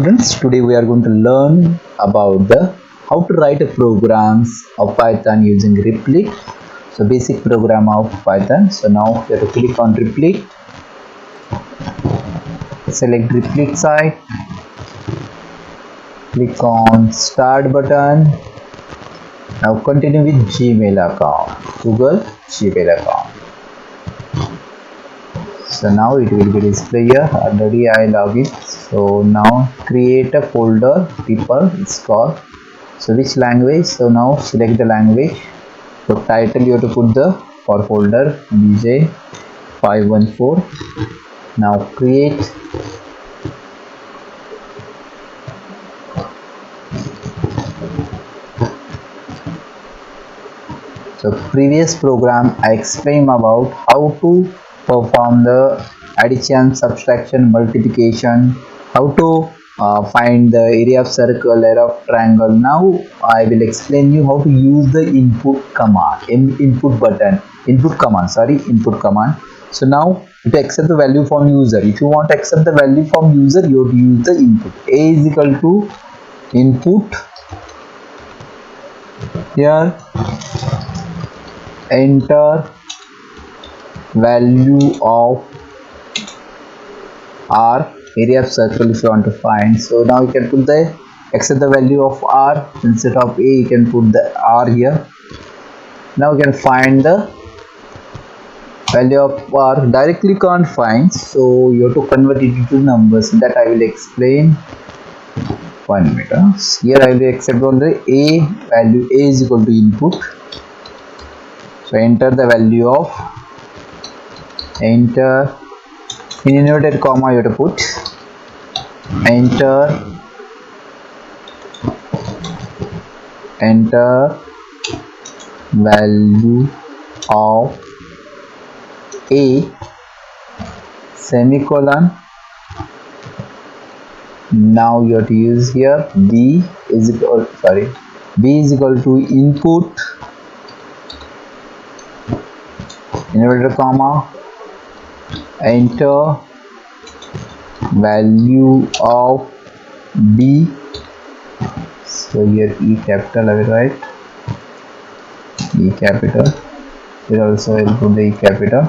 students, today we are going to learn about the how to write a programs of Python using Replit. So basic program of Python. So now you have to click on Replit, select Replit site, click on start button. Now continue with Gmail account, Google Gmail account. So now it will be display here. Already I log in. So now create a folder, people, it's called. So which language? So now select the language. So title you have to put the for folder BJ 514. Now create. So previous program I explained about how to perform the addition, subtraction, multiplication, how to find the area of circle, area of triangle. Now I will explain you how to use the input command, input command. So now to accept the value from user, if you want to accept the value from user, you have to use the input. A is equal to input, here enter value of R, area of circle if you want to find. So now you can put the accept the value of R, instead of A you can put the R here. Now you can find the value of R. Directly can't find, so you have to convert it into numbers. That I will explain 1 minute. Here I will accept only A value. A is equal to input. So enter the value of, enter in inverted comma you have to put, enter value of A semicolon. Now you have to use here B is equal to input inverted comma, enter value of B. So here E capital I will write, E capital. Here also I will put the E capital.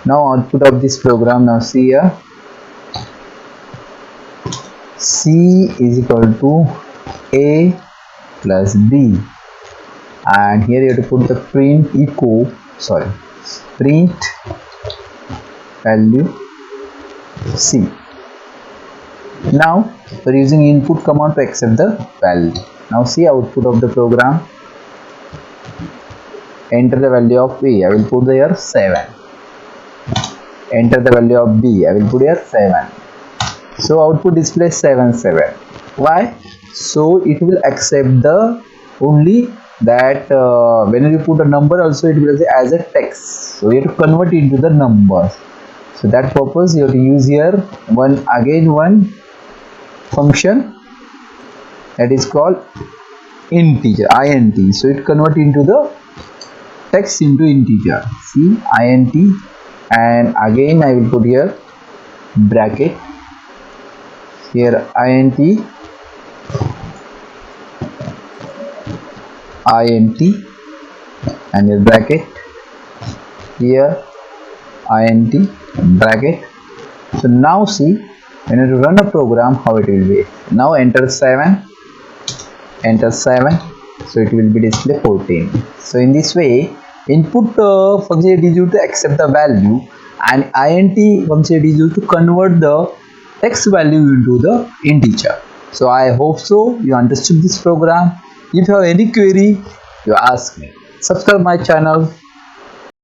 Now output of this program, now see here, C is equal to A plus B, and here you have to put the print value C. Now we are using input command to accept the value. Now see output of the program, enter the value of A, I will put here 7, enter the value of B, I will put here 7. So output displays 7 7. Why? So it will accept the only that when you put a number also it will say as a text, so you have to convert it into the numbers. So that purpose you have to use here one function that is called integer, int. So it convert into the text into integer, see int, and again I will put here bracket, here int and your bracket, here int bracket. So now see when you run a program how it will be. Now enter 7, so it will be display 14. So in this way input function is used to accept the value, and int function is used to convert the text value into the integer. So I hope so you understood this program. If you have any query, you ask me. Subscribe my channel.